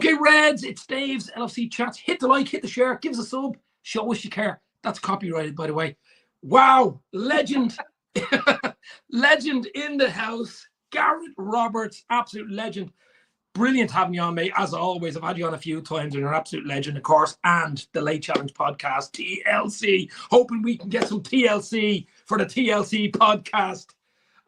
Okay, Reds, it's Dave's LFC Chats. Hit the like, hit the share, give us a sub, show us you care. That's copyrighted, by the way. Wow, legend. Legend in the house. Gareth Roberts, absolute legend. Brilliant having you on, mate. As always, I've had you on a few times and you're an absolute legend, of course. And the Late Challenge podcast, TLC. Hoping we can get some TLC for the TLC podcast.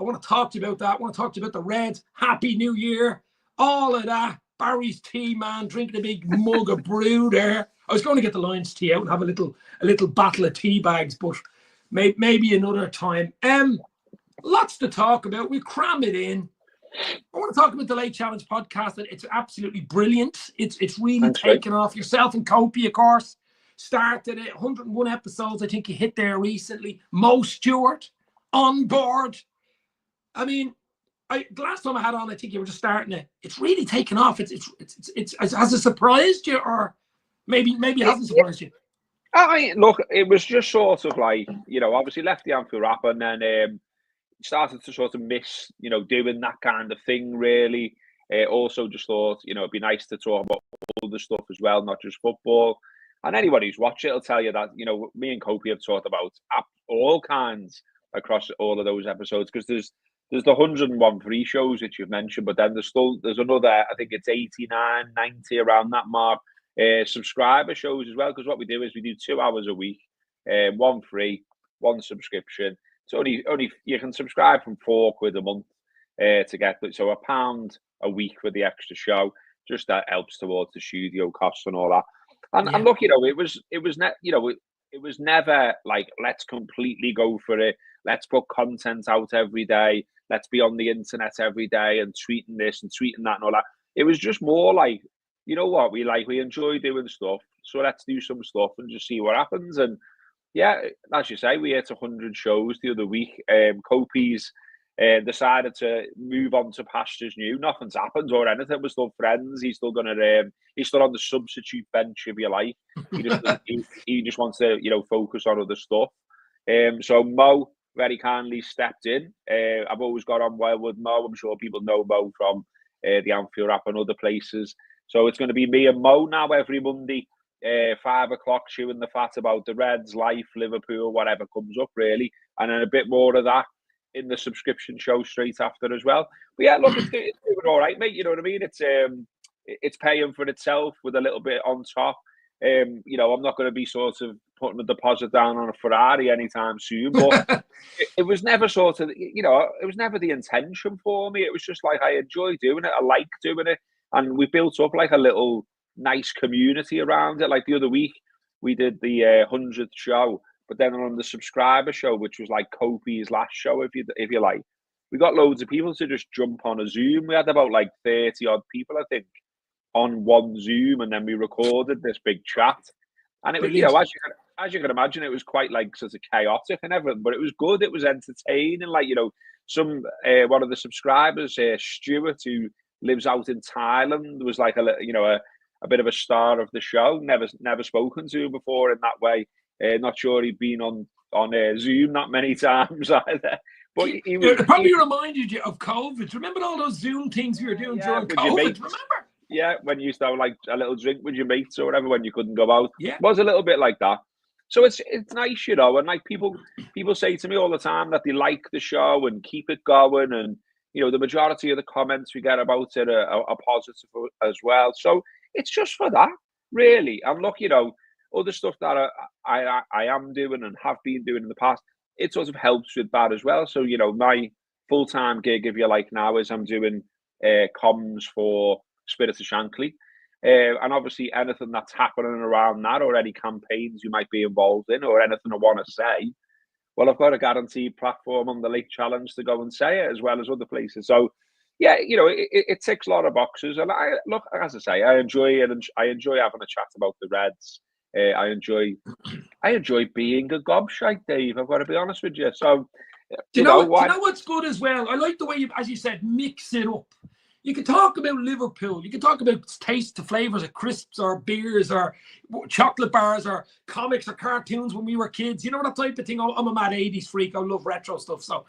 I want to talk to you about that. I want to talk to you about the Reds. Happy New Year. All of that. Barry's tea, man, drinking a big mug of brew there. I was going to get the Lions tea out and have a little battle of tea bags, but maybe another time. Lots to talk about. We'll cram it in. I want to talk about the Late Challenge podcast. It's absolutely brilliant. It's really taken off. Yourself and Copey, of course, started it. 101 episodes, I think you hit there recently. Mo Stewart on board. I mean, the last time I had on, I think you were just starting it. It's really taken off. It's has it surprised you, or maybe it hasn't surprised you? Look, it was just sort of like, obviously left the Anfield Wrap and then started to sort of miss, doing that kind of thing, really. Also just thought, it'd be nice to talk about other stuff as well, not just football. And anybody who's watched it will tell you that, me and Copey have talked about all kinds across all of those episodes, because there's the 101 free shows that you've mentioned, but then there's another, I think it's 89, 90 around that mark, subscriber shows as well, because what we do is we do 2 hours a week, one free, one subscription. So only you can subscribe from £4 a month to get, so £1 a week for the extra show. Just that helps towards the studio costs and all that. And look, it was never like, let's completely go for it. Let's put content out every day. Let's be on the internet every day and tweeting this and tweeting that and all that. It was just more like, you know what, we enjoy doing stuff, so let's do some stuff and just see what happens. And yeah, as you say, we hit 100 shows the other week. Copey's decided to move on to pastures new. Nothing's happened or anything. We're still friends. He's still he's still on the substitute bench, if you like. He just wants to, focus on other stuff. So Mo very kindly stepped in. I've always got on well with Mo. I'm sure people know Mo from the Anfield Wrap and other places. So it's going to be me and Mo now every Monday, 5 o'clock, chewing the fat about the Reds, life, Liverpool, whatever comes up, really. And then a bit more of that in the subscription show straight after as well. But yeah, look, it's doing all right, mate. You know what I mean? It's paying for itself with a little bit on top. I'm not going to be sort of putting a deposit down on a Ferrari anytime soon, but it was never sort of, it was never the intention for me. It was just like, I enjoy doing it. I like doing it. And we built up like a little nice community around it. Like the other week, we did the 100th show, but then on the subscriber show, which was like Copey's last show, if you like, we got loads of people to just jump on a Zoom. We had about like 30 odd people, I think, on one Zoom, and then we recorded this big chat. And it was, as you can imagine, it was quite like sort of chaotic and everything, but it was good. It was entertaining. Like, some one of the subscribers, Stuart, who lives out in Thailand, was like a bit of a star of the show. Never spoken to him before in that way. Not sure he'd been on Zoom that many times either. But it probably reminded you of COVID. Remember all those Zoom things we were doing during COVID? Remember? Yeah, when you used to have like a little drink with your mates or whatever when you couldn't go out. Yeah, it was a little bit like that. So it's nice, and like people say to me all the time that they like the show and keep it going, and the majority of the comments we get about it are positive as well. So it's just for that, really. And look, other stuff that I am doing and have been doing in the past, it sort of helps with that as well. So, my full-time gig, if you like, now is I'm doing comms for Spirit of Shankly. And obviously anything that's happening around that, or any campaigns you might be involved in, or anything I want to say, well, I've got a guaranteed platform on the Late Challenge to go and say it, as well as other places. So, yeah, it ticks a lot of boxes. And look, as I say, I enjoy it, and I enjoy having a chat about the Reds. I enjoy being a gobshite, Dave. I've got to be honest with you. So, do you know what's good as well? I like the way you, as you said, mix it up. You can talk about Liverpool. You can talk about taste, the flavours of crisps or beers or chocolate bars or comics or cartoons when we were kids. That type of thing. I'm a mad 80s freak. I love retro stuff. So,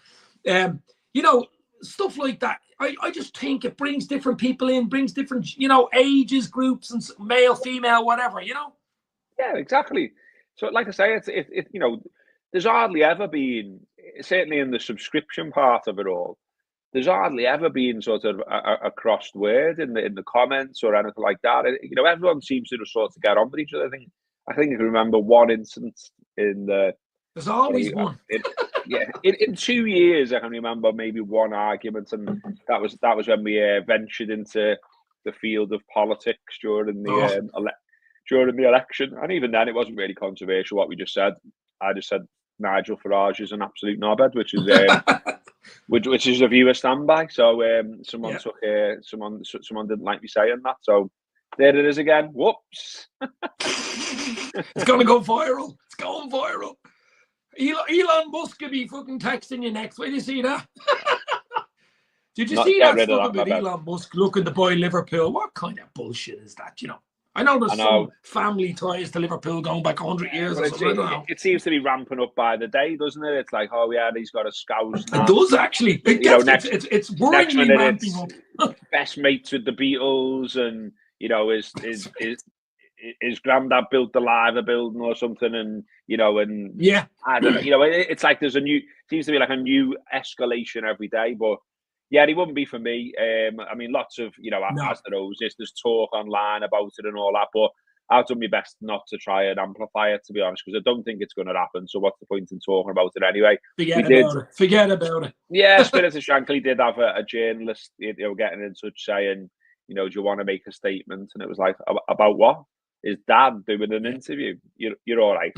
stuff like that. I just think it brings different people in, brings different, ages, groups, and male, female, whatever, Yeah, exactly. So, like I say, there's hardly ever been, certainly in the subscription part of it all, there's hardly ever been sort of a crossed word in the comments or anything like that. Everyone seems to just sort of get on with each other. I think I can remember one instance in the. There's always one. In 2 years, I can remember maybe one argument, and that was when we ventured into the field of politics during the election, and even then, it wasn't really controversial what we just said. I just said Nigel Farage is an absolute knobhead, which is a viewer standby. So someone didn't like me saying that. So there it is again. Whoops! It's gonna go viral. It's going viral. Elon Musk could be fucking texting you next. Where do you see that? Did you see that stuff about Elon Musk looking to buy Liverpool? What kind of bullshit is that? I know there's some family ties to Liverpool going back 100 years. Or something. It seems to be ramping up by the day, doesn't it? It's like, oh yeah, he's got a scouse now. It does actually. It's worryingly ramping up. Best mates with the Beatles, and his granddad built the Liver building or something, and yeah, I don't know. It's like seems to be like a new escalation every day, but. Yeah, he wouldn't be for me. Lots of, as there always is, there's talk online about it and all that, but I've done my best not to try and amplify it, to be honest, because I don't think it's going to happen. So what's the point in talking about it anyway? Forget about it. Yeah, Spirit of Shankly did have a journalist, getting in touch saying, do you want to make a statement? And it was like, about what? His dad doing an interview. You're all right.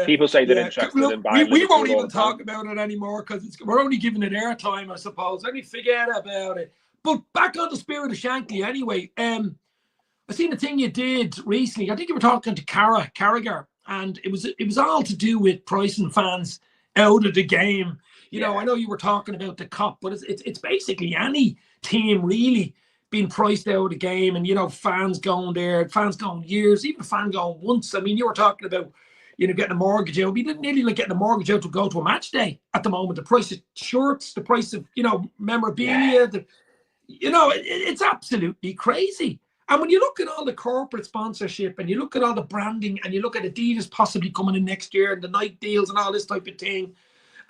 People say they're interested in buying. We won't even talk about it anymore because we're only giving it airtime, I suppose. Let me forget about it. But back on the Spirit of Shankly, anyway. I seen the thing you did recently. I think you were talking to Carragher, and it was all to do with pricing fans out of the game. I know you were talking about the COP, but it's basically any team really being priced out of the game, and fans going there, fans going years, even a fan going once. You were talking about getting a mortgage out. We didn't nearly like getting a mortgage out to go to a match day at the moment. The price of shirts, the price of memorabilia, it's absolutely crazy. And when you look at all the corporate sponsorship, and you look at all the branding, and you look at Adidas possibly coming in next year, and the Nike deals and all this type of thing,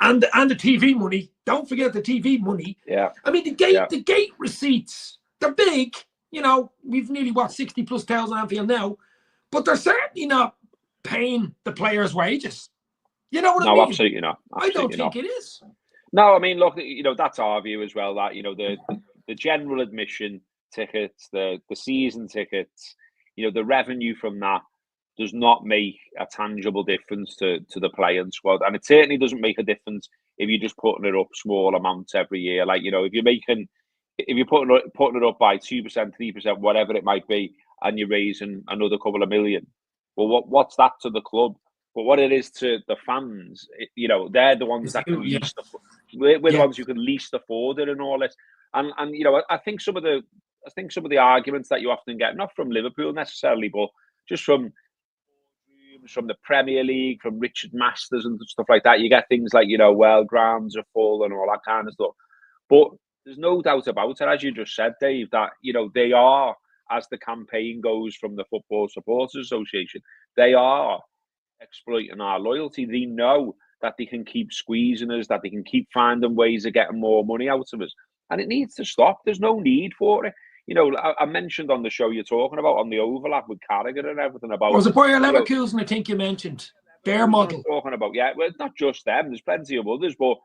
and the TV money. Don't forget the TV money. Yeah. The gate receipts. They're big, we've nearly 60,000+ Anfield now, but they're certainly not paying the players' wages. You know what I mean? No, absolutely not. I don't think it is. No, look, that's our view as well, that, the general admission tickets, the season tickets, the revenue from that does not make a tangible difference to the playing squad. And it certainly doesn't make a difference if you're just putting it up small amounts every year. Like, if you're putting it up by 2%, 3%, whatever it might be, and you're raising another couple of million, well, what's that to the club? But what it is to the fans, they're the ones that can least afford. We're the ones who can least afford it and all this. And I think some of the arguments that you often get, not from Liverpool necessarily, but just from the Premier League, from Richard Masters and stuff like that, you get things like, grounds are full and all that kind of stuff. But there's no doubt about it, as you just said, Dave, that, they are, as the campaign goes from the Football Supporters Association, they are exploiting our loyalty. They know that they can keep squeezing us, that they can keep finding ways of getting more money out of us. And it needs to stop. There's no need for it. I mentioned on the show you're talking about, on the overlap with Carragher and everything about... Was it Bayer Leverkusen, I think you mentioned? Their model. Talking about, well, it's not just them. There's plenty of others, but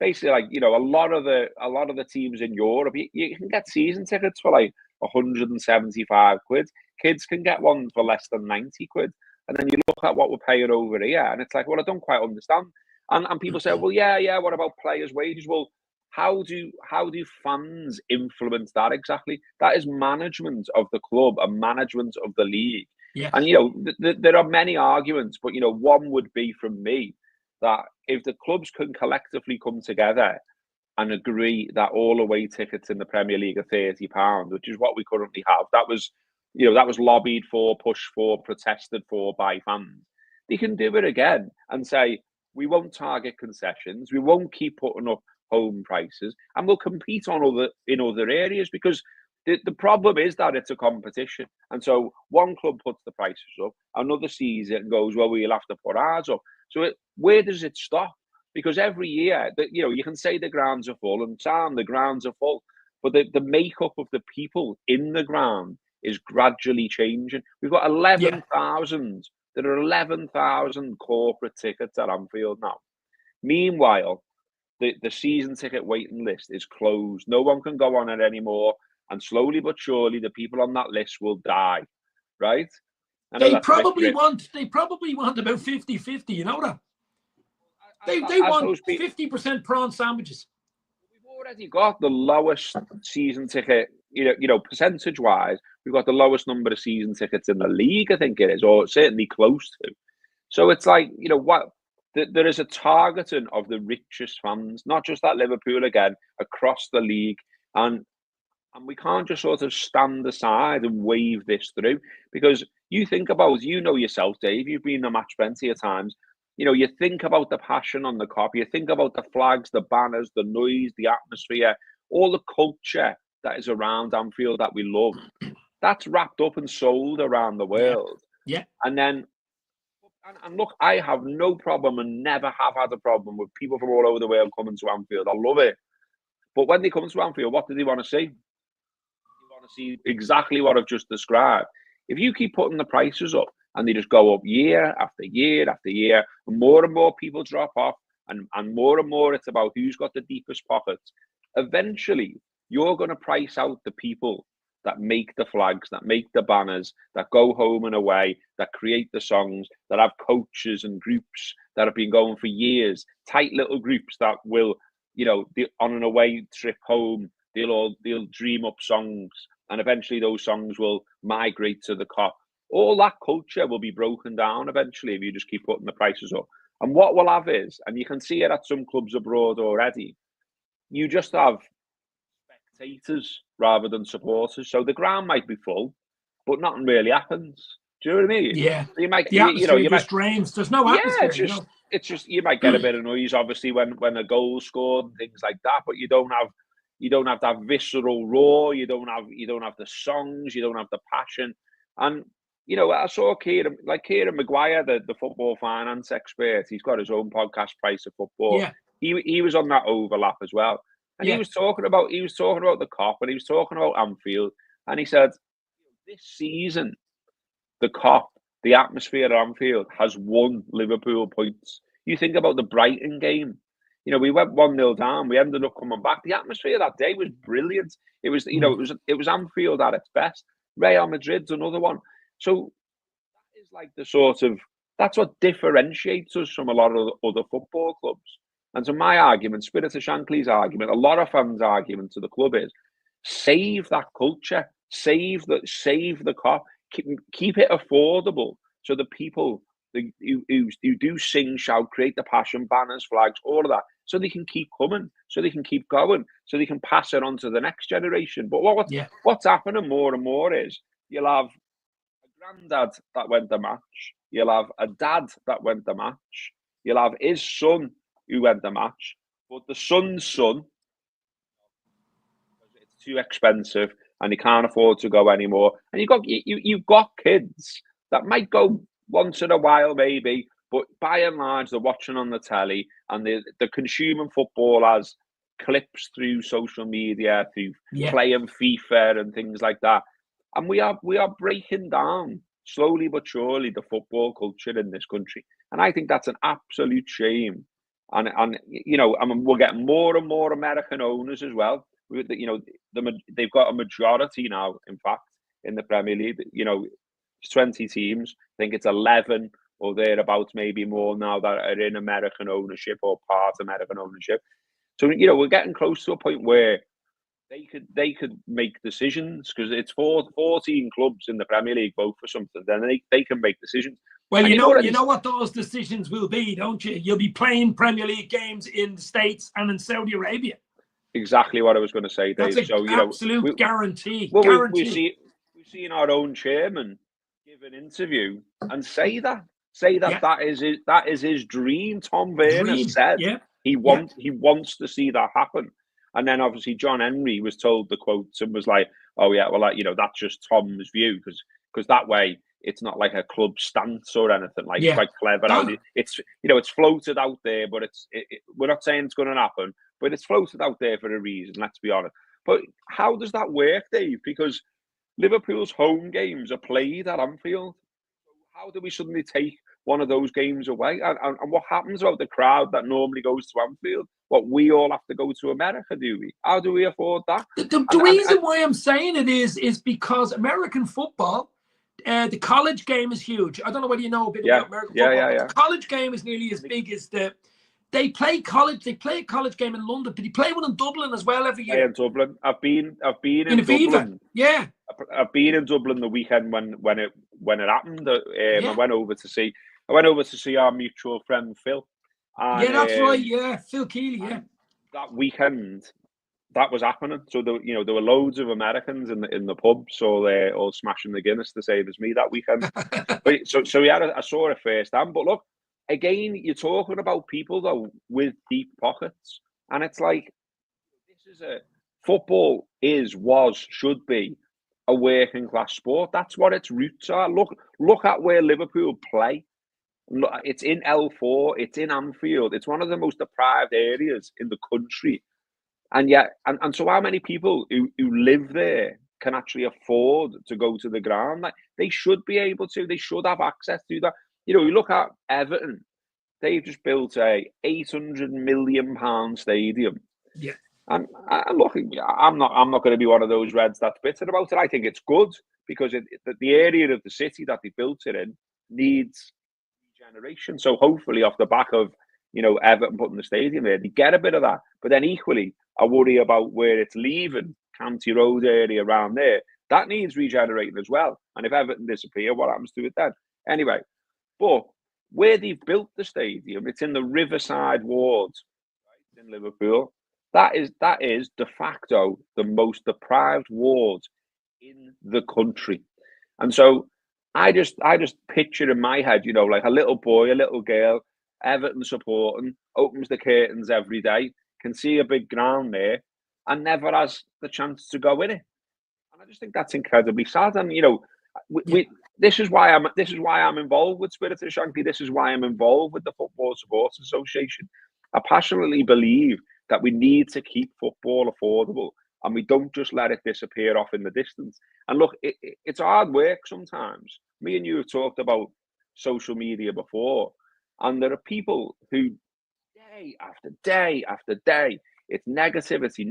basically, a lot of the teams in Europe, you can get season tickets for like 175 quid. Kids can get one for less than 90 quid. And then you look at what we're paying over here, and it's like, well, I don't quite understand. And people say, well, yeah, what about players' wages? Well, how do fans influence that exactly? That is management of the club and management of the league. Yeah. And, there are many arguments, but, one would be from me that if the clubs can collectively come together and agree that all away tickets in the Premier League are £30, which is what we currently have, that was lobbied for, pushed for, protested for by fans. They can do it again and say, we won't target concessions. We won't keep putting up home prices, and we'll compete on other areas, because the problem is that it's a competition. And so one club puts the prices up, another sees it and goes, well, we'll have to put ours up. So where does it stop? Because every year, you can say the grounds are full, and the grounds are full, but the makeup of the people in the ground is gradually changing. We've got 11,000. There are 11,000 corporate tickets at Anfield now. Meanwhile, the season ticket waiting list is closed. No one can go on it anymore. And slowly but surely, the people on that list will die, right? They probably want about 50-50, you know that? They want 50% prawn sandwiches. We've already got the lowest season ticket, percentage-wise. We've got the lowest number of season tickets in the league, I think it is, or certainly close to. So it's like, there is a targeting of the richest fans, not just at Liverpool, again, across the league. And we can't just sort of stand aside and wave this through, because you think about, yourself, Dave, you've been to match plenty of times. You think about the passion on the cop, you think about the flags, the banners, the noise, the atmosphere, all the culture that is around Anfield that we love. That's wrapped up and sold around the world. Yeah. And then, and look, I have no problem and never have had a problem with people from all over the world coming to Anfield. I love it. But when they come to Anfield, what do they want to see? To see exactly what I've just described. If you keep putting the prices up and they just go up year after year after year, and more people drop off, and more it's about who's got the deepest pockets, eventually you're going to price out the people that make the flags, that make the banners, that go home and away, that create the songs, that have coaches and groups that have been going for years, tight little groups that will, on an away trip home, they'll dream up songs, and eventually those songs will migrate to the cop. All that culture will be broken down eventually if you just keep putting the prices up. And what we'll have is, and you can see it at some clubs abroad already, you just have spectators rather than supporters. So the ground might be full, but nothing really happens. Do you know what I mean? Yeah. You might, the atmosphere just drains. There's no atmosphere. It's just you might get a bit of noise, obviously, when a goal's scored and things like that, but you don't have that visceral roar. You don't have the songs. You don't have the passion. And I saw Kieran Maguire, the football finance expert. He's got his own podcast, Price of Football. Yeah. He was on that overlap as well, and he was talking about the Kop, and he was talking about Anfield, and he said this season the Kop, the atmosphere at Anfield has won Liverpool points. You think about the Brighton game. We went 1-0 down. We ended up coming back. The atmosphere that day was brilliant. It was, it was Anfield at its best. Real Madrid's another one. So that is like that's what differentiates us from a lot of other football clubs. And so my argument, Spirit of Shankly's argument, a lot of fans' argument to the club is save that culture, save the Kop, keep it affordable, so the people who do sing, shout, create the passion, banners, flags, all of that, so they can keep coming, so they can keep going, so they can pass it on to the next generation. But what's happening more and more is you'll have a granddad that went the match, you'll have a dad that went the match, you'll have his son who went the match, but the son's son, it's too expensive and he can't afford to go anymore. And you've got kids that might go once in a while maybe, but by and large they're watching on the telly and they're consuming football as clips through social media, through playing FIFA and things like that. And we are breaking down slowly but surely the football culture in this country, and I think that's an absolute shame. And we'll get more and more American owners as well. They've got a majority now, in fact, in the Premier League. It's 20 teams. I think it's 11 or thereabouts, maybe more now, that are in American ownership or part American ownership. So we're getting close to a point where they could make decisions, because it's 14 clubs in the Premier League vote for something. Then they can make decisions. Well, you know what those decisions will be, don't you? You'll be playing Premier League games in the States and in Saudi Arabia. Exactly what I was going to say, Dave. That's an absolute guarantee. Well, we've seen our own chairman give an interview and say that that is his dream. Tom Werner said He wants to see that happen. And then obviously John Henry was told the quotes and was like, "Oh yeah, well, like, that's just Tom's view because that way it's not like a club stance or anything. Like it's quite clever how it's it's floated out there, but we're not saying it's going to happen, but it's floated out there for a reason. Let's be honest. But how does that work, Dave? Because Liverpool's home games are played at Anfield. How do we suddenly take one of those games away? And what happens about the crowd that normally goes to Anfield? What, we all have to go to America, do we? How do we afford that? The reason why I'm saying it is because American football, the college game is huge. I don't know whether you know a bit about American football, but the college game is nearly as big as they play a college game in London, but they play one in Dublin as well every year. In Dublin. I've been in Dublin. Yeah. I've been in Dublin the weekend when it happened. I went over to see our mutual friend Phil. And, that's right. Yeah, Phil Keeley. Yeah. That weekend, that was happening. So there were loads of Americans in the pub, so they're all smashing the Guinness the same as me that weekend. But I saw it firsthand. But look, again, you're talking about people though with deep pockets, and it's like football should be a working class sport. That's what its roots are. Look at where Liverpool play. It's in L4. It's in Anfield. It's one of the most deprived areas in the country. And yet, and so how many people who live there can actually afford to go to the ground? Like, they should be able to. They should have access to that. You look at Everton. They've just built a £800 million stadium. Yeah. And look, I'm not going to be one of those Reds that's bitter about it. I think it's good because the area of the city that they built it in needs regeneration. So hopefully, off the back of Everton putting the stadium there, they get a bit of that. But then equally, I worry about where it's leaving, County Road area around there. That needs regenerating as well. And if Everton disappear, what happens to it then? Anyway, but where they've built the stadium, it's in the Riverside ward, right, in Liverpool. That is de facto the most deprived ward in the country. And so I just picture in my head, like a little boy, a little girl, Everton supporting, opens the curtains every day, can see a big ground there, and never has the chance to go in it. And I just think that's incredibly sad. And this is why I'm involved with Spirit of Shankly. This is why I'm involved with the Football Supporters Association. I passionately believe that we need to keep football affordable, and we don't just let it disappear off in the distance. And look, it's hard work sometimes. Me and you have talked about social media before, and there are people who day after day after day, it's negativity.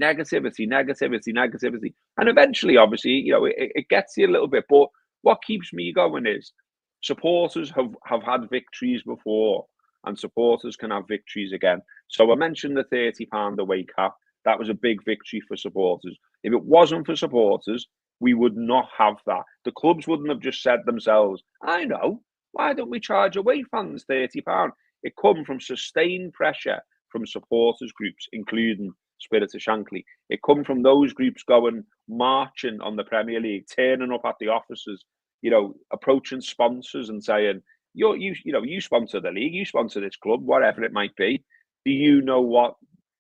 And eventually, obviously, it gets you a little bit. But what keeps me going is supporters have had victories before, and supporters can have victories again. So I mentioned the £30 away cap. That was a big victory for supporters. If it wasn't for supporters, we would not have that. The clubs wouldn't have just said themselves, I know, why don't we charge away fans £30? It come from sustained pressure from supporters groups, including Spirit of Shankly. It come from those groups going marching on the Premier League, turning up at the offices, approaching sponsors and saying, you sponsor the league, you sponsor this club, whatever it might be. Do you know what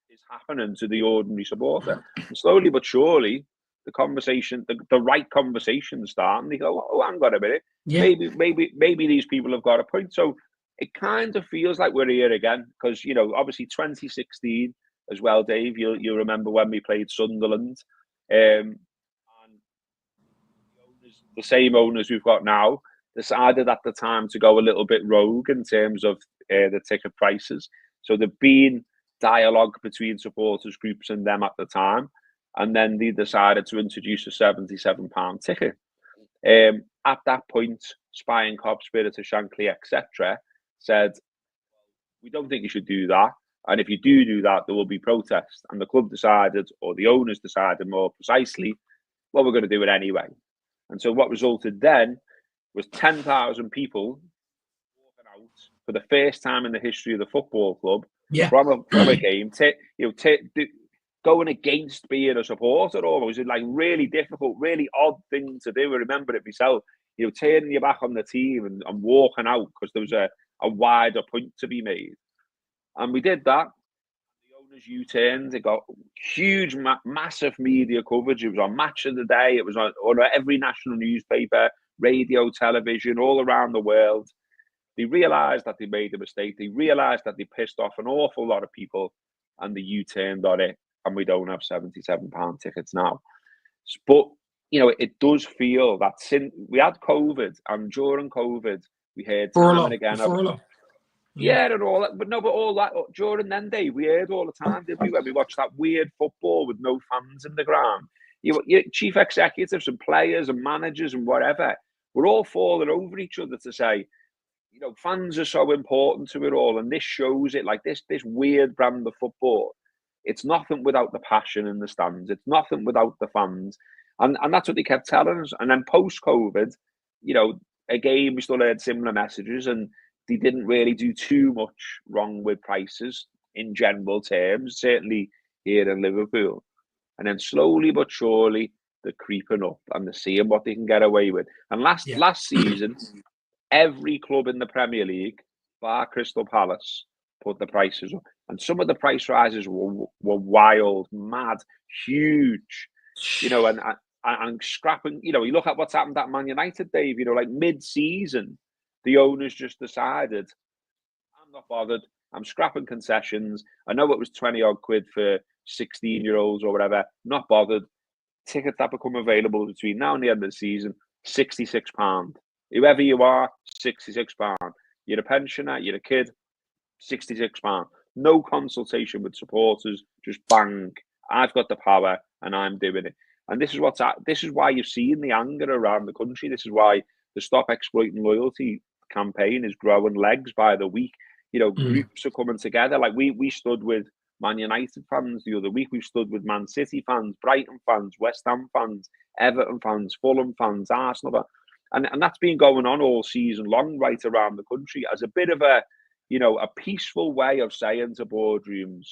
is happening to the ordinary supporter? And slowly but surely, the conversation, the right conversation start, and they go, oh, hang on a minute. Yeah. Maybe these people have got a point. So it kind of feels like we're here again because, obviously 2016 as well, Dave, you'll remember when we played Sunderland. And the same owners we've got now decided at the time to go a little bit rogue in terms of the ticket prices. So there'd been dialogue between supporters groups and them at the time. And then they decided to introduce a £77 ticket. At that point, Spying Cobb, Spirit of Shankly, etc., said, we don't think you should do that. And if you do that, there will be protests. And the club decided, or the owners decided more precisely, well, we're going to do it anyway. And so what resulted then was 10,000 people walking out for the first time in the history of the football club from a game, going against being a supporter. Or it was like really difficult, really odd thing to do. I remember it myself, turning your back on the team and walking out because there was a wider point to be made. And we did that. owners U-turned. It got huge, massive media coverage. It was on Match of the Day. It was on every national newspaper, radio, television, all around the world. They realised that they made a mistake. They realised that they pissed off an awful lot of people, and they U-turned on it. And we don't have £77 tickets now. But it does feel that since we had COVID, and during COVID, we heard time and again of and all that. But all that during then day, we heard all the time, didn't we? When we watched that weird football with no fans in the ground, your chief executives and players and managers and whatever, we're all falling over each other to say, fans are so important to it all, and this shows it. Like this weird brand of football, it's nothing without the passion in the stands. It's nothing without the fans, and that's what they kept telling us. And then post COVID, again, we still heard similar messages, and they didn't really do too much wrong with prices in general terms, certainly here in Liverpool. And then slowly but surely, they're creeping up and they're seeing what they can get away with. And last season, every club in the Premier League, bar Crystal Palace, put the prices up. And some of the price rises were wild, mad, huge, and scrapping. You look at what's happened at Man United, Dave, like mid-season, the owners just decided, I'm not bothered. I'm scrapping concessions. I know it was 20 odd quid for 16-year-olds or whatever. Not bothered. Tickets that become available between now and the end of the season, £66. Whoever you are, £66. You're a pensioner, you're a kid, £66. No consultation with supporters, just bang. I've got the power and I'm doing it. And this is why you've seen the anger around the country. This is why the Stop Exploiting Loyalty campaign is growing legs by the week. Groups are coming together. Like we stood with Man United fans the other week. We've stood with Man City fans, Brighton fans, West Ham fans, Everton fans, Fulham fans, Arsenal fans. And that's been going on all season long, right around the country, as a bit of a peaceful way of saying to boardrooms,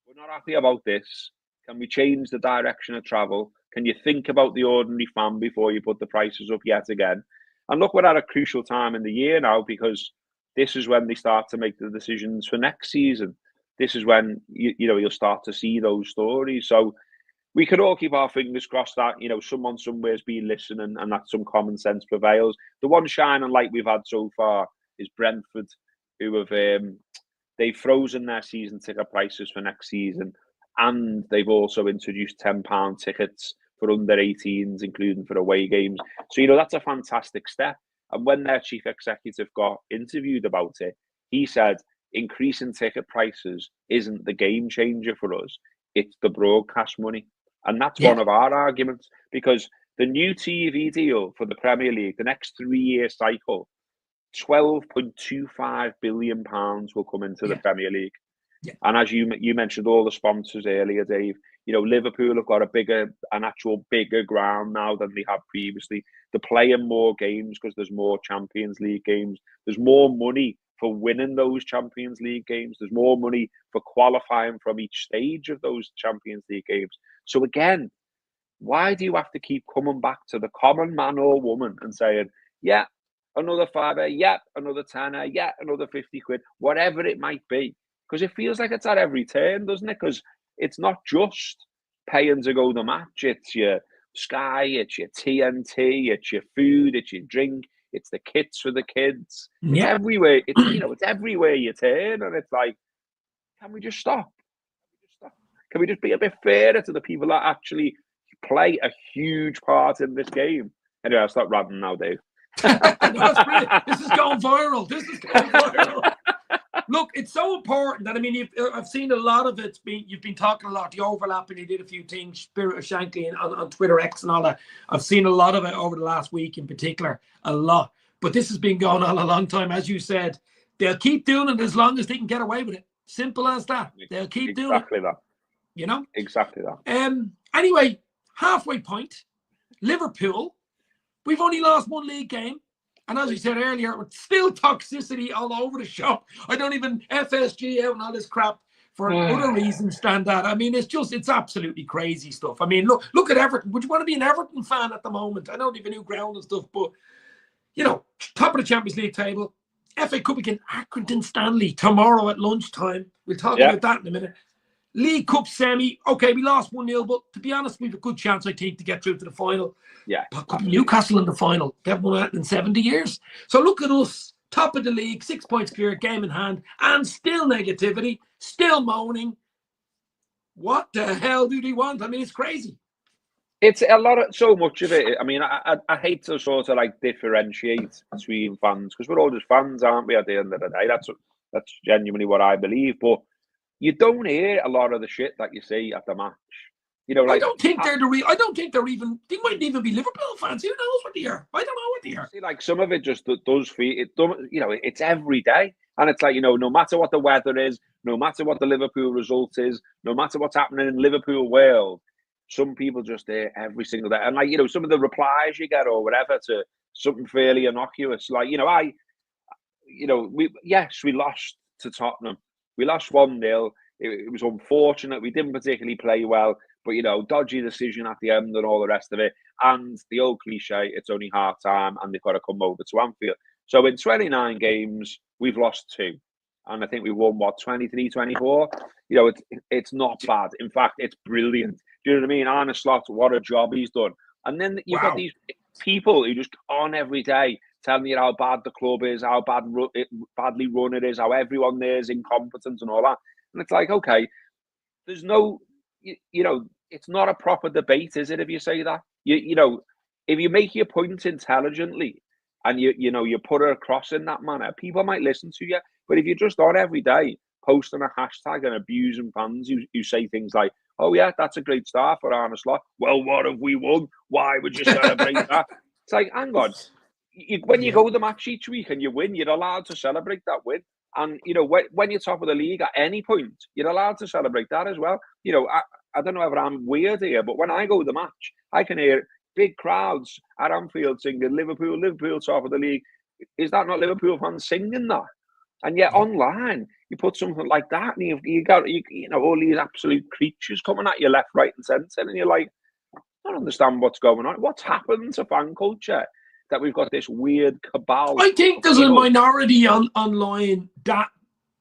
we're not happy about this. Can we change the direction of travel? Can you think about the ordinary fan before you put the prices up yet again? And look, we're at a crucial time in the year now, because this is when they start to make the decisions for next season. This is when you'll start to see those stories. So we could all keep our fingers crossed that someone somewhere's been listening and that some common sense prevails. The one shining light we've had so far is Brentford, who have they've frozen their season ticket prices for next season, and they've also introduced £10 tickets for under 18s, including for away games. So that's a fantastic step. And when their chief executive got interviewed about it, he said increasing ticket prices isn't the game changer for us. It's the broadcast money. And that's one of our arguments, because the new TV deal for the Premier League, the next 3-year cycle, £12.25 billion will come into the Premier League. Yeah. And as you mentioned all the sponsors earlier, Dave, Liverpool have got an actual bigger ground now than they have previously. They're playing more games because there's more Champions League games. There's more money for winning those Champions League games. There's more money for qualifying from each stage of those Champions League games. So again, why do you have to keep coming back to the common man or woman and saying, yeah, another fiver, yeah, another tenner, yeah, another 50 quid, whatever it might be? Because it feels like it's at every turn, doesn't it? Because it's not just paying to go to the match. It's your Sky, it's your TNT, it's your food, it's your drink, it's the kits for the kids. It's everywhere. It's everywhere you turn, and it's like, can we just stop? Can we just be a bit fairer to the people that actually play a huge part in this game? Anyway, I'll stop ranting now, Dave. No, that's brilliant. This is going viral. Look, it's so important that, I've seen a lot of it. You've been talking a lot, the overlap, and you did a few things, Spirit of Shankly on Twitter X and all that. I've seen a lot of it over the last week in particular, a lot. But this has been going on a long time. As you said, they'll keep doing it as long as they can get away with it. Simple as that. They'll keep doing it. Exactly that. Exactly that. Anyway, halfway point, Liverpool, we've only lost one league game. And as you said earlier, it's still toxicity all over the shop. I don't even FSG out and all this crap for other reasons stand that. It's absolutely crazy stuff. Look at Everton. Would you want to be an Everton fan at the moment? I don't even know ground and stuff, but top of the Champions League table, FA Cup against Accrington Stanley tomorrow at lunchtime. We'll talk about that in a minute. League Cup semi. Okay, we lost 1-0, but to be honest, we have a good chance, I think, to get through to the final. Yeah. Could be Newcastle in the final. They haven't won that in 70 years. So look at us, top of the league, 6 points clear, game in hand, and still negativity, still moaning. What the hell do they want? I mean, it's crazy. It's a lot of, so much of it. I mean, I hate to sort of like differentiate between fans, because we're all just fans, aren't we, at the end of the day? That's genuinely what I believe. But you don't hear a lot of the shit that you see at the match. You know, like, I don't think they're the real. I don't think they're even. They might even be Liverpool fans. Who knows what they are? I don't know what they are. See, like, some of it just does feel it. You know, it's every day, and it's like, you know, no matter what the weather is, no matter what the Liverpool result is, no matter what's happening in Liverpool world, some people just there every single day, and like, you know, some of the replies you get or whatever to something fairly innocuous, like, you know, we lost to Tottenham. We lost 1-0. It was unfortunate. We didn't particularly play well, but, you know, dodgy decision at the end and all the rest of it. And the old cliche, it's only half time and they've got to come over to Anfield. So in 29 games, we've lost 2. And I think we won, 23, 24? You know, it's not bad. In fact, it's brilliant. Do you know what I mean? Arne Slot, what a job he's done. And then you've got these people who just on every day telling you how bad the club is, how badly run it is, how everyone there is incompetent and all that. And it's like, okay, there's no, you know, it's not a proper debate, is it, if you say that? You know, if you make your point intelligently and you know, you put it across in that manner, people might listen to you. But if you're just on every day posting a hashtag and abusing fans who say things like, oh yeah, that's a great start for Arne Slot. Well, what have we won? Why would you celebrate that? It's like, hang on. When you go to the match each week and you win, you're allowed to celebrate that win. And, you know, when you're top of the league at any point, you're allowed to celebrate that as well. You know, I don't know if I'm weird here, but when I go to the match, I can hear big crowds at Anfield singing Liverpool, Liverpool, top of the league. Is that not Liverpool fans singing that? And yet online, you put something like that, and you got all these absolute creatures coming at you left, right, and centre, and you're like, I don't understand what's going on. What's happened to fan culture that we've got this weird cabal? I think there's a minority online that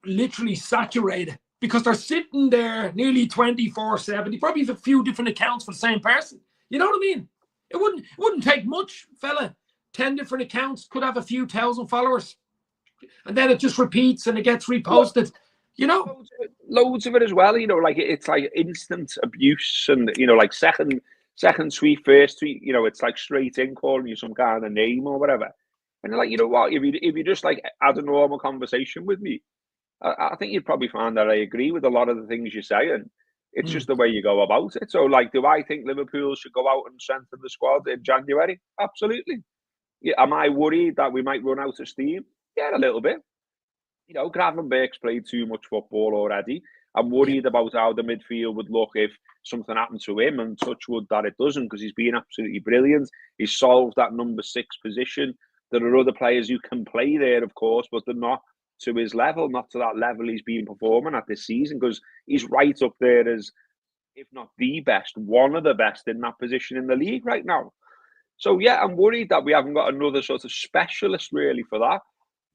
literally saturated because they're sitting there nearly 24/7. Probably have a few different accounts for the same person. You know what I mean? It wouldn't take much, fella. 10 different accounts could have a few thousand followers. And then it just repeats and it gets reposted, you know. Loads of it as well, you know, like it's like instant abuse and, you know, like second tweet, first tweet, you know, it's like straight in calling you some kind of name or whatever. And like, you know what, if you just like had a normal conversation with me, I think you'd probably find that I agree with a lot of the things you say, and it's just the way you go about it. So like, do I think Liverpool should go out and strengthen the squad in January? Absolutely. Yeah, am I worried that we might run out of steam? Yeah, a little bit. You know, Gravenberch's played too much football already. I'm worried about how the midfield would look if something happened to him, and touch wood that it doesn't, because he's been absolutely brilliant. He's solved that number 6 position. There are other players who can play there, of course, but they're not to his level, not to that level he's been performing at this season, because he's right up there as, if not the best, one of the best in that position in the league right now. So, yeah, I'm worried that we haven't got another sort of specialist really for that.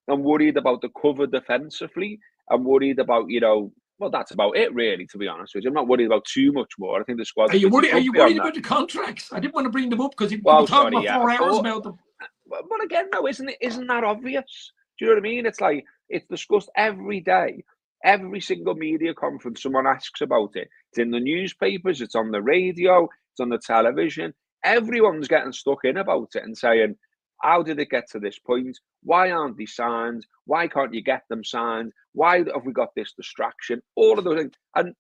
I'm worried about the cover defensively. I'm worried about, you know, well, that's about it, really, to be honest with you. I'm not worried about too much more. I think the squad. Are you worried about the contracts? I didn't want to bring them up because you were talking about 4 hours about them. But again, no, isn't that obvious? Do you know what I mean? It's like, it's discussed every day. Every single media conference, someone asks about it. It's in the newspapers, it's on the radio, it's on the television. Everyone's getting stuck in about it and saying, how did it get to this point? Why aren't they signed? Why can't you get them signed? Why have we got this distraction? All of those things. And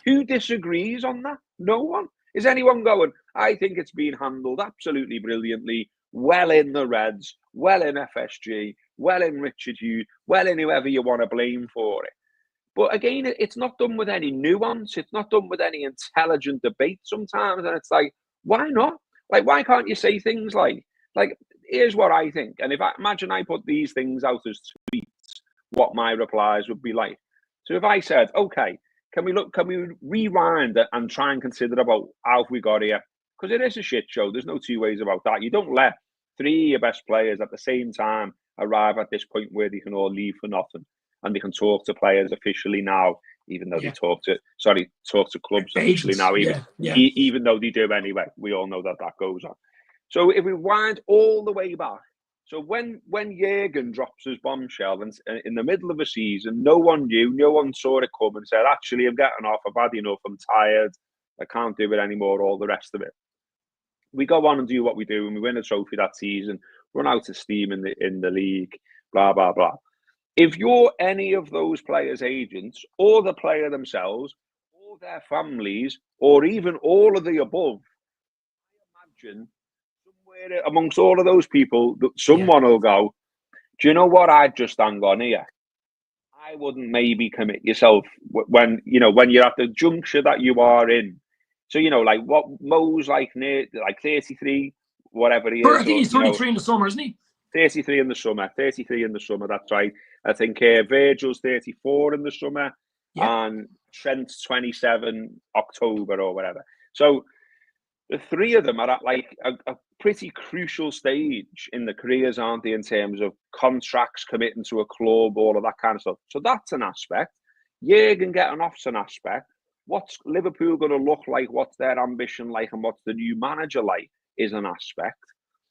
who disagrees on that? No one. Is anyone going, I think it's been handled absolutely brilliantly, well in the Reds, well in FSG, well in Richard Hughes, well in whoever you want to blame for it. But again, it's not done with any nuance. It's not done with any intelligent debate sometimes. And it's like, why not? Like, why can't you say things like, here's what I think. And if I imagine I put these things out as tweets, what my replies would be like. So if I said, okay, can we rewind and try and consider about how we got here? Because it is a shit show. There's no two ways about that. You don't let 3 of your best players at the same time arrive at this point where they can all leave for nothing and they can talk to players officially now even though they talk to clubs initially Agents. now, Yeah. even though they do anyway. We all know that goes on. So if we wind all the way back, so when Jurgen drops his bombshell and in the middle of a season, no one knew, no one saw it come and said, actually, I'm getting off, I've had enough, I'm tired, I can't do it anymore, all the rest of it. We go on and do what we do, and we win a trophy that season, run out of steam in the league, blah, blah, blah. If you're any of those players' agents, or the player themselves, or their families, or even all of the above, I imagine somewhere amongst all of those people, that someone will go, do you know what, I'd just hang on here. I wouldn't maybe commit yourself when you're at the juncture that you are in. So, like what Mo's like 33, whatever he is. I think he's 33 in the summer, isn't he? 33 in the summer. 33 in the summer, that's right. I think Virgil's 34 in the summer, and Trent's 27 October or whatever. So the three of them are at like a pretty crucial stage in the careers, aren't they, in terms of contracts, committing to a club, all of that kind of stuff. So that's an aspect. Jurgen getting off's an aspect. What's Liverpool going to look like? What's their ambition like? And what's the new manager like is an aspect.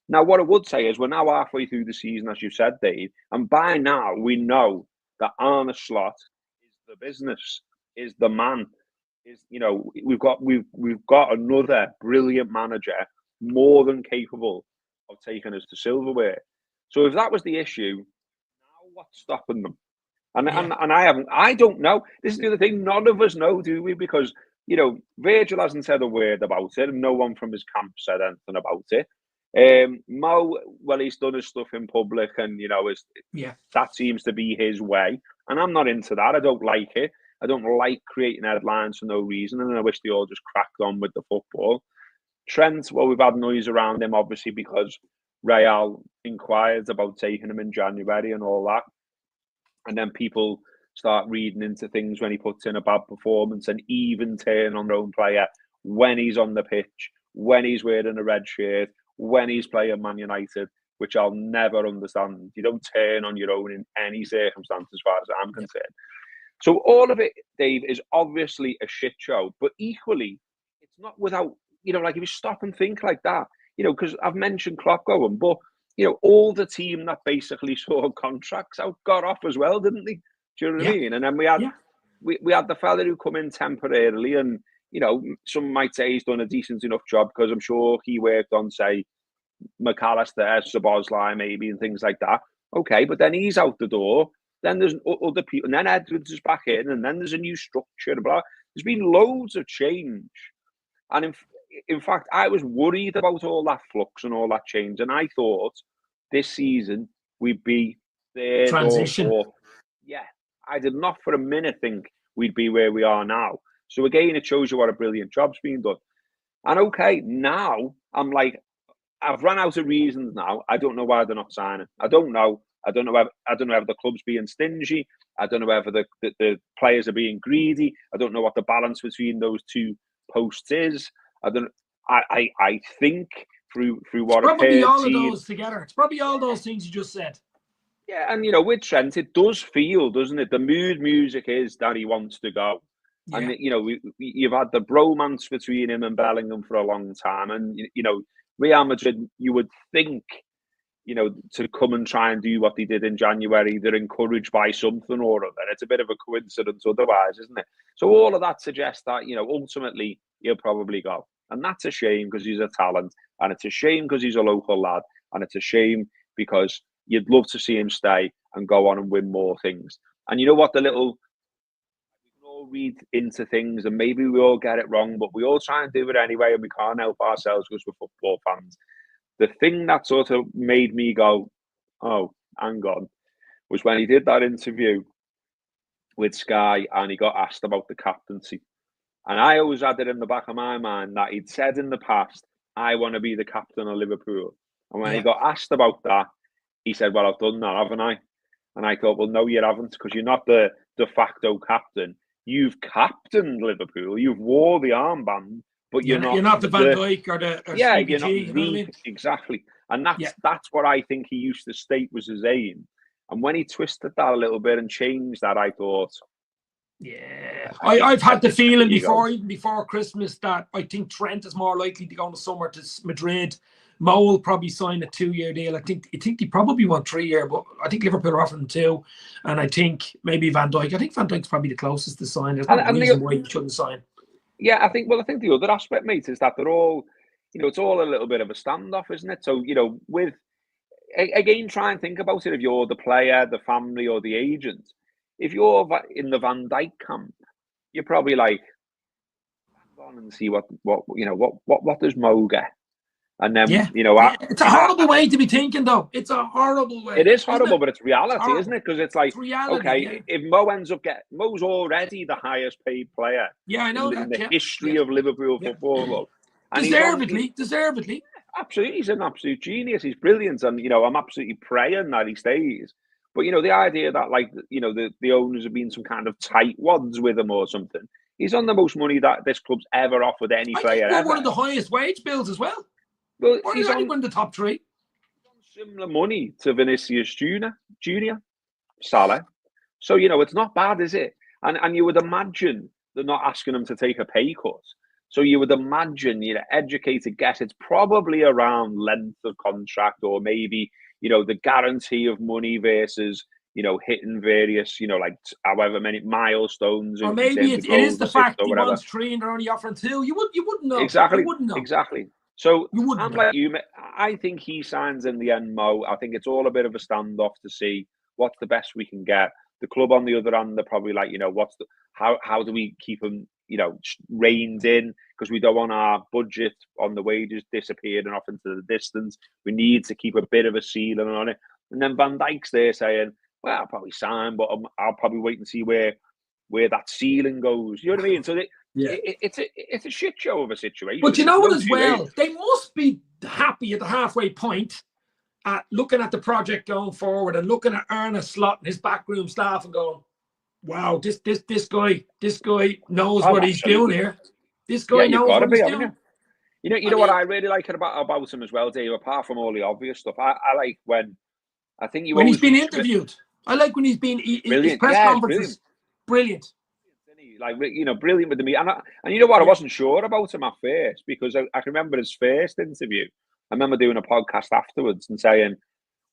Now, what I would say is we're now halfway through the season, as you said, Dave, and by now we know that Arne Slot is the business, is the man. We've got another brilliant manager, more than capable of taking us to silverware. So if that was the issue, now what's stopping them? And I don't know. This is the other thing. None of us know, do we? Because Virgil hasn't said a word about it, and no one from his camp said anything about it. Mo, well, he's done his stuff in public, and that seems to be his way. And I'm not into that. I don't like it. I don't like creating headlines for no reason, and I wish they all just cracked on with the football. Trent, well, we've had noise around him, obviously, because Real inquired about taking him in January and all that. And then people start reading into things when he puts in a bad performance and even turn on their own player when he's on the pitch, when he's wearing a red shirt, when he's playing Man United, which I'll never understand. You don't turn on your own in any circumstance as far as I'm concerned. So all of it, Dave, is obviously a shit show, but equally, it's not without, like if you stop and think like that, because I've mentioned Klopp going, but, all the team that basically saw contracts out got off as well, didn't they? Do you know what I mean? And then we had the fella who come in temporarily, and, some might say he's done a decent enough job because I'm sure he worked on, say, McAllister, Szoboszlai maybe, and things like that. Okay, but then he's out the door. Then there's other people, and then Edwards is back in, and then there's a new structure. Blah. There's been loads of change, and in fact, I was worried about all that flux and all that change, and I thought this season we'd be third transition. or fourth. Yeah, I did not for a minute think we'd be where we are now. So again, it shows you what a brilliant job's been done. And okay, now I'm like, I've run out of reasons now. I don't know why they're not signing. I don't know if the club's being stingy. I don't know whether the players are being greedy. I don't know what the balance between those two posts is. I think through what it's probably I've heard, all of those together. It's probably all those things you just said. Yeah, and with Trent, it does feel, doesn't it? The mood music is that he wants to go. Yeah. And you've had the bromance between him and Bellingham for a long time, and Real Madrid, you would think, to come and try and do what they did in January, they're encouraged by something or other. It's a bit of a coincidence otherwise, isn't it? So all of that suggests that, ultimately he'll probably go. And that's a shame because he's a talent, and it's a shame because he's a local lad, and it's a shame because you'd love to see him stay and go on and win more things. And you know what, we can all read into things and maybe we all get it wrong, but we all try and do it anyway, and we can't help ourselves because we're football fans. The thing that sort of made me go, oh, hang on, was when he did that interview with Sky and he got asked about the captaincy. And I always had it in the back of my mind that he'd said in the past, I want to be the captain of Liverpool. And when he got asked about that, he said, well, I've done that, haven't I? And I thought, well, no, you haven't, because you're not the de facto captain. You've captained Liverpool. You've wore the armband, but you're not the Van Dijk or the CBG, you're not you know what I mean? Exactly. And that's what I think he used to state was his aim. And when he twisted that a little bit and changed that, I thought, Yeah, I've had the feeling even before Christmas that I think Trent is more likely to go in the summer to Madrid. Mo will probably sign a 2-year deal. I think he probably want 3-year, but I think Liverpool are offering 2, and I think maybe Van Dijk. I think Van Dijk's probably the closest to sign. There's no reason why he shouldn't sign. Yeah, I think the other aspect, mate, is that they're all, it's all a little bit of a standoff, isn't it? So, with again, try and think about it. If you're the player, the family, or the agent, if you're in the Van Dijk camp, you're probably like, hang on and see what does Mo get, and then it's a horrible way to be thinking, though. It's a horrible way. It is horrible, but it's reality, isn't it? Because it's like, it's reality, okay, if Mo ends up Mo's already the highest paid player. Yeah, I know in the history of Liverpool Football Club. And deservedly. Absolutely, he's an absolute genius. He's brilliant, and I'm absolutely praying that he stays. But the idea that the owners have been some kind of tight wads with him or something. He's on the most money that this club's ever offered any player ever. One of the highest wage bills as well. Well, he's only one of the top 3. He's on similar money to Vinicius Junior, Salah. So it's not bad, is it? And you would imagine they're not asking him to take a pay cut. So you would imagine, educated guess, it's probably around length of contract, or maybe, the guarantee of money versus, hitting various, like however many milestones. Or maybe it is the fact he wants 3 and they're only offering 2. You wouldn't know. Exactly. You wouldn't know. Exactly. So I'm like you, I think he signs in the end, Mo. I think it's all a bit of a standoff to see what's the best we can get. The club on the other hand, they're probably like, how do we keep him, reined in, because we don't want our budget on the wages disappearing off into the distance. We need to keep a bit of a ceiling on it. And then Van Dijk's there saying, well, I'll probably sign, but I'll probably wait and see where that ceiling goes. You know what I mean? So it's a shit show of a situation. But you know what as well? They must be happy at the halfway point at looking at the project going forward and looking at Arne Slot and his backroom staff and going, wow, this guy knows what he's doing here. This guy knows what he's doing. You know what I really like about him as well, Dave, apart from all the obvious stuff. I like when he's been interviewed. I like when he's been his press conferences. Brilliant. Like, brilliant with the media. And you know what? I wasn't sure about him at first, because I can remember his first interview. I remember doing a podcast afterwards and saying,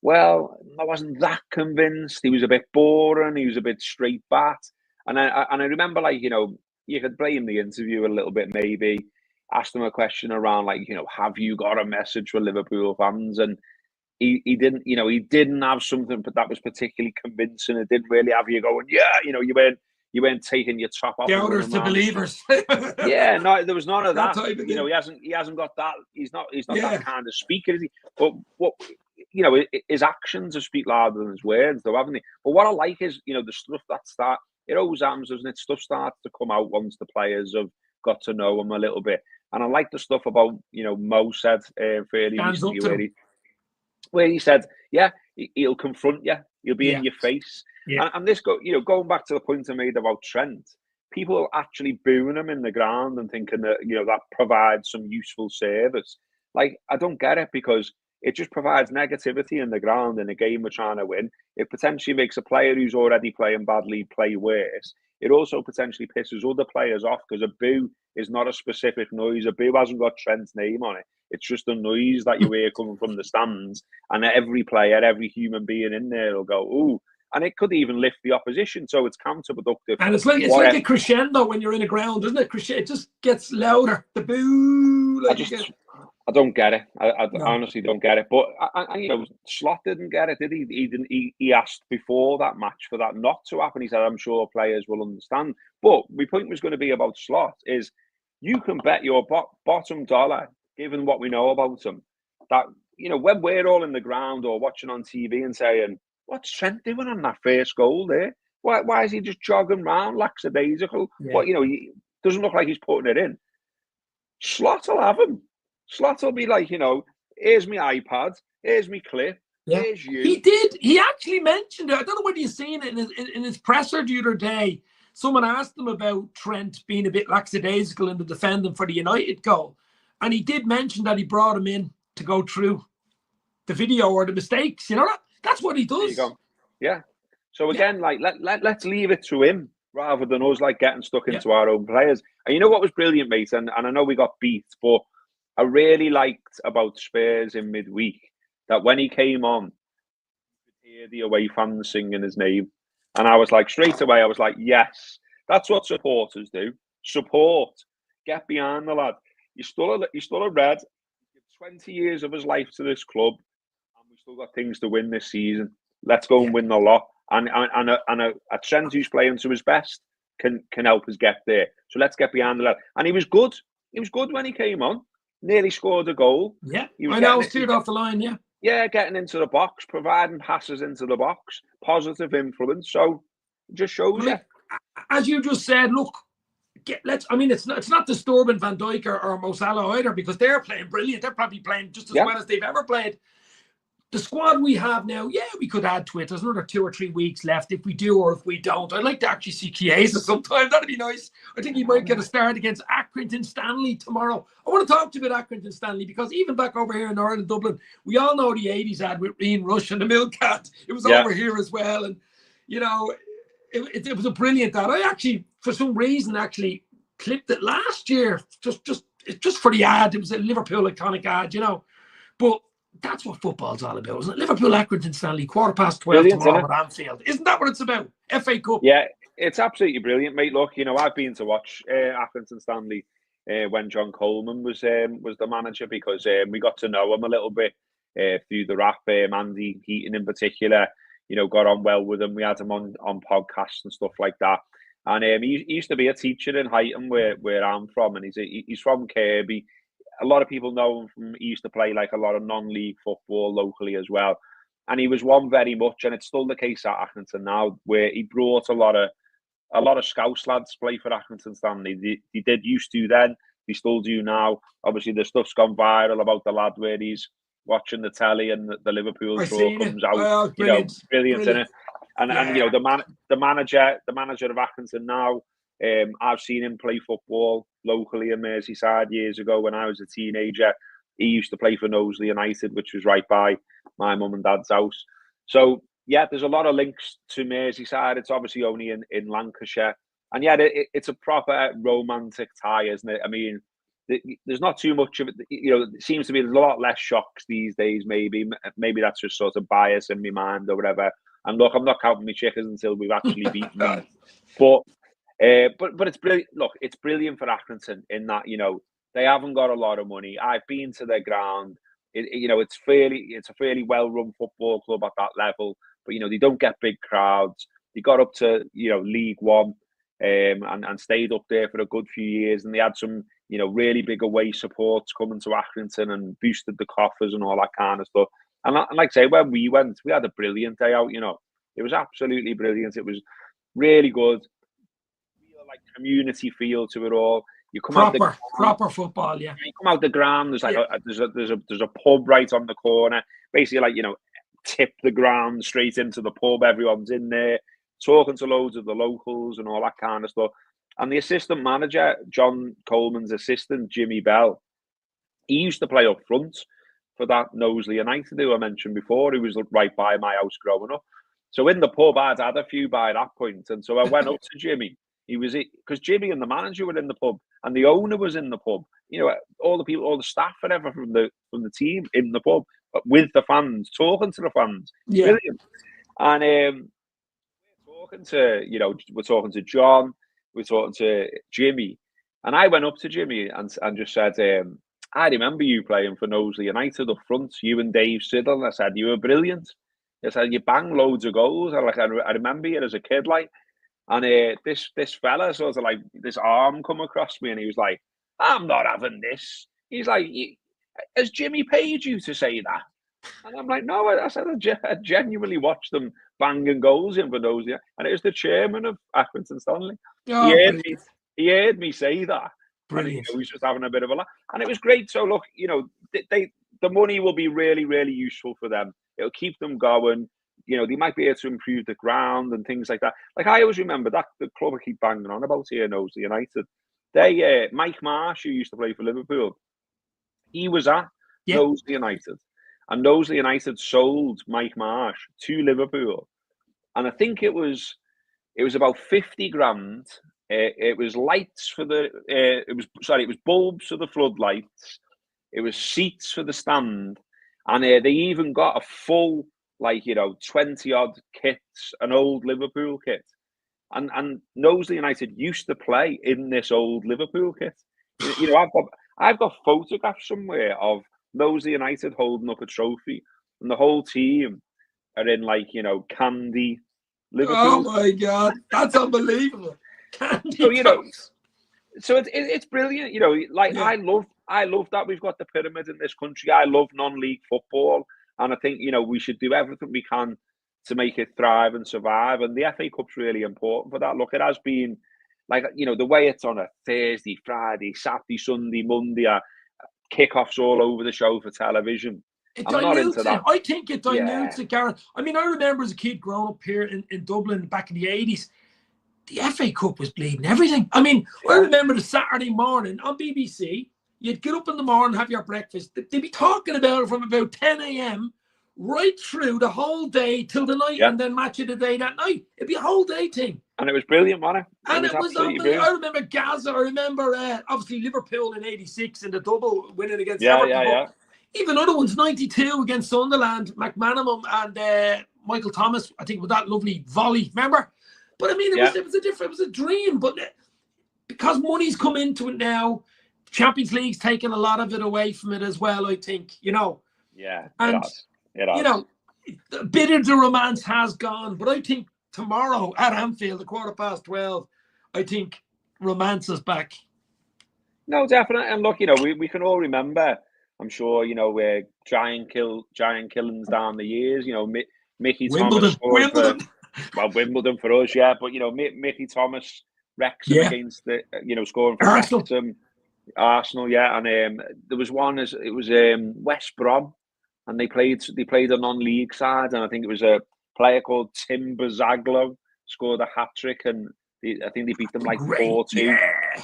well, I wasn't that convinced. He was a bit boring. He was a bit straight bat. And I remember, like, you could blame the interview a little bit, maybe. Asked him a question around, like, have you got a message for Liverpool fans? And he didn't, he didn't have something that was particularly convincing. It didn't really have you going, you weren't taking your top off. Doubters to believers. Yeah, no, there was none of that. He hasn't got that. He's not that kind of speaker, is he? But what his actions speak louder than his words, though, haven't they? But what I like is, the stuff it always happens, doesn't it? Stuff starts to come out once the players have got to know him a little bit. And I like the stuff about, Mo said fairly recently, where he said, he'll confront you. He'll be in your face. Yeah. And this going back to the point I made about Trent, people are actually booing him in the ground and thinking that, that provides some useful service. Like, I don't get it, because it just provides negativity in the ground in a game we're trying to win. It potentially makes a player who's already playing badly play worse. It also potentially pisses other players off, because a boo is not a specific noise. A boo hasn't got Trent's name on it. It's just a noise that you hear coming from the stands. And every player, every human being in there will go, ooh. And it could even lift the opposition, so it's counterproductive. And it's like a crescendo when you're in the ground, isn't it? It just gets louder. The boo. I don't get it. I honestly don't get it. But Slot didn't get it, did he? He didn't. He asked before that match for that not to happen. He said, "I'm sure players will understand." But my point was going to be about Slot is, you can bet your bottom dollar, given what we know about him, that when we're all in the ground or watching on TV and saying, what's Trent doing on that first goal there? Why is he just jogging around lackadaisical? Yeah. Well, he doesn't look like he's putting it in. Slot will have him. Slot will be like, here's my iPad, here's my clip, here's you. He did. He actually mentioned it. I don't know whether you've seen it in his presser the other day. Someone asked him about Trent being a bit lackadaisical in the defending for the United goal. And he did mention that he brought him in to go through the video or the mistakes. That's what he does. There you go. Yeah. So again, let's leave it to him. rather than us like getting stuck into our own players. And you know what was brilliant, mate? And I know we got beat, but I really liked about Spurs in midweek that when he came on, you could hear the away fans singing his name. And I was like, straight away, I was like, yes, that's what supporters do. Support. Get behind the lad. He's still a red. He's given 20 years of his life to this club, and we've still got things to win this season. Let's go and win the lot. And a Trent who's playing to his best can help us get there. So let's get behind the lad. And he was good. He was good when he came on. Nearly scored a goal. Yeah, I know. Steered off the line. Yeah. Yeah, getting into the box, providing passes into the box, positive influence. So it just shows you. As you just said, look, it's not disturbing Van Dijk or Mo Salah either, because they're playing brilliant. They're probably playing just as well as they've ever played. The squad we have now, we could add to it. There's another 2 or 3 weeks left if we do or if we don't. I'd like to actually see Chiesa sometime. That'd be nice. I think he might get a start against Accrington Stanley tomorrow. I want to talk to you about Accrington Stanley, because even back over here in Ireland, Dublin, we all know the 80s ad with Ian Rush and the Milk Cat. It was over here as well. And, you know, it was a brilliant ad. I actually, for some reason, clipped it last year just for the ad. It was a Liverpool iconic ad, you know. But that's what football's all about, isn't it? Liverpool, Accrington Stanley, 12:15 tomorrow at Anfield. Isn't that what it's about? FA Cup. Yeah, it's absolutely brilliant, mate. Look, you know, I've been to watch Accrington Stanley when John Coleman was the manager, because we got to know him a little bit through the rap. Andy Heaton in particular, you know, got on well with him. We had him on podcasts and stuff like that. And he used to be a teacher in Highton, where I'm from, and he's from Kirby. A lot of people know him from, he used to play like a lot of non-league football locally as well. And he was one very much, and it's still the case at Accrington now, where he brought a lot of Scouse lads play for Accrington Stanley. They did used to then, they still do now. Obviously, the stuff's gone viral about the lad where he's watching the telly and the Liverpool draw comes out. Oh, brilliant. Brilliant, isn't it? And you know, the manager of Accrington now, I've seen him play football locally in Merseyside years ago when I was a teenager. He used to play for Knowsley United, which was right by my mum and dad's house. So, yeah, there's a lot of links to Merseyside. It's obviously only in Lancashire. And, yeah, it's a proper romantic tie, isn't it? I mean, there's not too much of it. You know, it seems to be there's a lot less shocks these days, maybe. Maybe that's just sort of bias in my mind or whatever. And, look, I'm not counting my chickens until we've actually beaten them. But it's brilliant. Look, it's brilliant for Accrington in that, you know, they haven't got a lot of money. I've been to their ground. You know, it's a fairly well-run football club at that level. But, you know, they don't get big crowds. They got up to, you know, League One and stayed up there for a good few years. And they had some, you know, really big away supports coming to Accrington and boosted the coffers and all that kind of stuff. And like I say, when we went, we had a brilliant day out, you know. It was absolutely brilliant. It was really good. Real, like, community feel to it all. You come proper football, yeah. You come out the ground. There's like there's a pub right on the corner. Basically, like, you know, tip the ground straight into the pub. Everyone's in there talking to loads of the locals and all that kind of stuff. And the assistant manager, John Coleman's assistant, Jimmy Bell, he used to play up front for that Knowsley United who I mentioned before, who was right by my house growing up. So in the pub, I'd had a few by that point. And so I went up to Jimmy. Because Jimmy and the manager were in the pub and the owner was in the pub. You know, all the people, all the staff and everything from the team in the pub with the fans, talking to the fans. Yeah. Brilliant. And we're talking to John, we're talking to Jimmy. And I went up to Jimmy and just said, I remember you playing for Knowsley United up front, you and Dave Siddle. I said, you were brilliant. I said, you banged loads of goals. I remember you as a kid, like. And this fella sort of like this arm come across me, and he was like, "I'm not having this." He's like, "Has Jimmy paid you to say that?" And I'm like, "No." I said, "I genuinely watched them banging goals in for those." And it was the chairman of Accrington Stanley. Oh, he heard me say that. Brilliant. And he was just having a bit of a laugh, and it was great. So look, you know, the money will be really, really useful for them. It'll keep them going. You know, they might be able to improve the ground and things like that. Like, I always remember that the club I keep banging on about here, Knowsley United. They, Mike Marsh, who used to play for Liverpool, he was at Knowsley United. And Knowsley United sold Mike Marsh to Liverpool. And I think it was It was about 50 grand. It was lights for the. It was bulbs for the floodlights. It was seats for the stand, and they even got a full 20 odd kits, an old Liverpool kit, and Knowsley United used to play in this old Liverpool kit. I've got photographs somewhere of Knowsley United holding up a trophy, and the whole team are in candy Liverpool. Oh my God, that's unbelievable! Candy so it's brilliant. I love that we've got the pyramid in this country. I love non-league football, and I think we should do everything we can to make it thrive and survive. And the FA Cup's really important for that. Look, it has been the way it's on a Thursday, Friday, Saturday, Sunday, Monday, kickoffs all over the show for television. I'm not into that. I think it dilutes it, Gareth. I mean, I remember as a kid growing up here in Dublin back in the 80s, the FA Cup was bleeding everything. I mean, I remember the Saturday morning on BBC, you'd get up in the morning, have your breakfast. They'd be talking about it from about 10 a.m. right through the whole day till the night, and then match of the day that night. It'd be a whole day thing. And it was brilliant, wasn't it? And it was unbelievable. I remember Gaza. I remember, obviously, Liverpool in 86 in the double winning against Everton. Even other ones, 92 against Sunderland, McManaman and Michael Thomas, I think, with that lovely volley, remember? But I mean, it was a dream. But because money's come into it now, Champions League's taken a lot of it away from it as well, I think, Yeah, and, it has. A bit of the romance has gone. But I think tomorrow at Anfield, at 12:15, I think romance is back. No, definitely. And look, we can all remember, I'm sure, we're giant killings down the years. Mickey Thomas. Wimbledon for us, yeah. But Mickey Thomas, Wrexham against the, scoring for Arsenal, yeah. And there was one it was West Brom, and they played a non-league side, and I think it was a player called Tim Bazaglo scored a hat trick, and I think they beat them 4-2,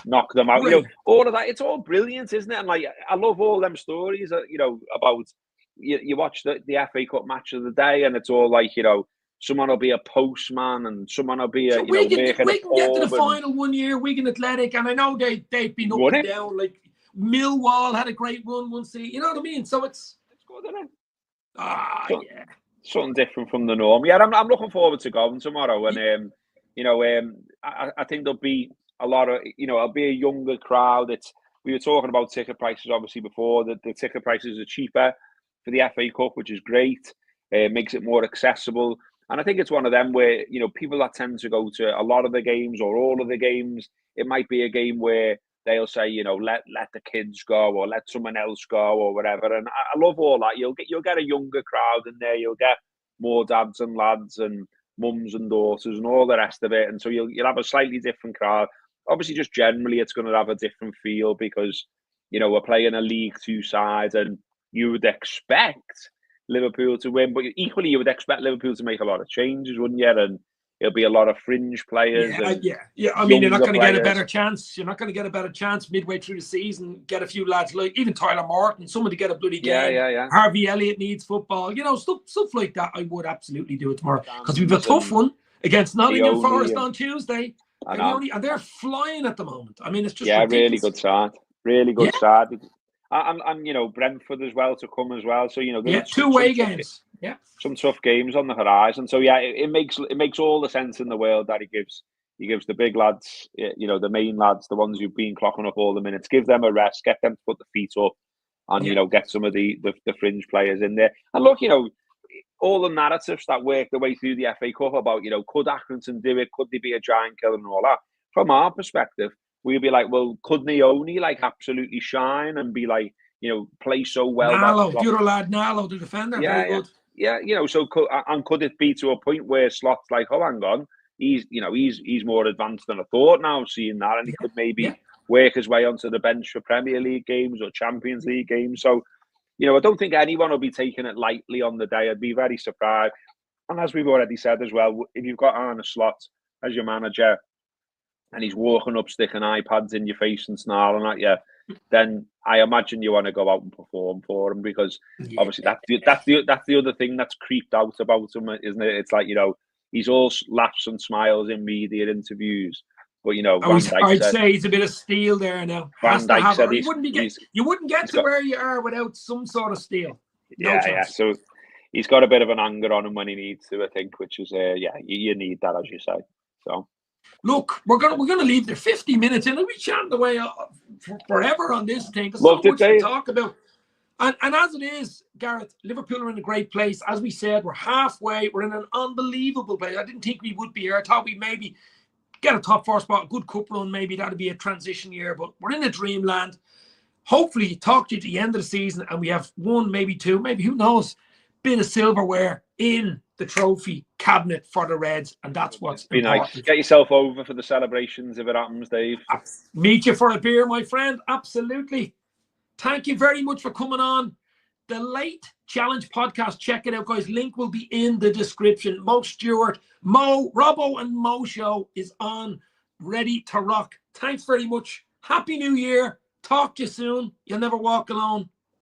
knocked them out. All of that. It's all brilliant, isn't it? And I love all them stories. About you watch the FA Cup match of the day, and it's all someone will be a postman, and someone will be a we can get to the final one year, Wigan Athletic, and I know they've been up and down. Like Millwall had a great run once. You know what I mean? So it's good, isn't it? Something different from the norm. Yeah, I'm looking forward to going tomorrow, and I think there'll be a lot of it'll be a younger crowd. We were talking about ticket prices obviously before. That the ticket prices are cheaper for the FA Cup, which is great. Makes it more accessible. And I think it's one of them where, people that tend to go to a lot of the games or all of the games, it might be a game where they'll say, let the kids go or let someone else go or whatever. And I love all that. You'll get a younger crowd in there. You'll get more dads and lads and mums and daughters and all the rest of it. And so you'll have a slightly different crowd. Obviously, just generally, it's going to have a different feel because, we're playing a League Two side, and you would expect Liverpool to win, but equally you would expect Liverpool to make a lot of changes, wouldn't you? And it'll be a lot of fringe players. Yeah. I mean, you're not going to get a better chance. You're not going to get a better chance midway through the season. Get a few lads like even Tyler Morton, someone to get a bloody game. Yeah. Harvey Elliott needs football. Stuff like that. I would absolutely do it tomorrow because we've a tough one against Nottingham Forest on Tuesday, and they're flying at the moment. I mean, it's just ridiculous. Really good side. Really good side. And Brentford as well to come as well. So two away games. Yeah, some tough games on the horizon. So it makes all the sense in the world that he gives the big lads, the main lads, the ones who've been clocking up all the minutes, give them a rest, get them to put the feet up, and get some of the fringe players in there. And look, all the narratives that work their way through the FA Cup about could Accrington do it? Could they be a giant killer and all that? From our perspective, we'll be like, well, could Naoni absolutely shine and be play so well? Nalo, the other lad, Nalo, the defender, very good. Yeah, so could it be to a point where Slot's like, oh, hang on, he's more advanced than I thought now, seeing that, and he could maybe work his way onto the bench for Premier League games or Champions League games. So, I don't think anyone will be taking it lightly on the day. I'd be very surprised. And as we've already said as well, if you've got Arne Slot as your manager, and he's walking up sticking iPads in your face and snarling at you, then I imagine you want to go out and perform for him because obviously that's the other thing that's creeped out about him, isn't it? It's like, he's all laughs and smiles in media interviews. But you know, Van Dijk I'd said, say he's a bit of steel there now. Van Has to Dijk have said it. You wouldn't get to where you are without some sort of steel. No chance. Yeah. So he's got a bit of an anger on him when he needs to, I think, which is you need that, as you say. So look, we're gonna leave there 50 minutes in, and we chatting away forever on this thing. There's Loved so it, much to Dave. talk about. And as it is, Gareth, Liverpool are in a great place. As we said, we're halfway. We're in an unbelievable place. I didn't think we would be here. I thought we'd maybe get a top 4 spot, a good cup run. Maybe that'd be a transition year. But we're in a dreamland. Hopefully, talk to you at the end of the season, and we have one, maybe two, maybe who knows, bit of silverware in the trophy cabinet for the Reds, and that's what's be important. nice. Get yourself over for the celebrations if it happens, Dave. Meet you for a beer, my friend. Absolutely. Thank you very much for coming on the Late Challenge podcast. Check it out, guys. Link will be in the description. Mo Stewart, Robbo and Mo show is on, ready to rock. Thanks very much. Happy New Year. Talk to you soon. You'll never walk alone.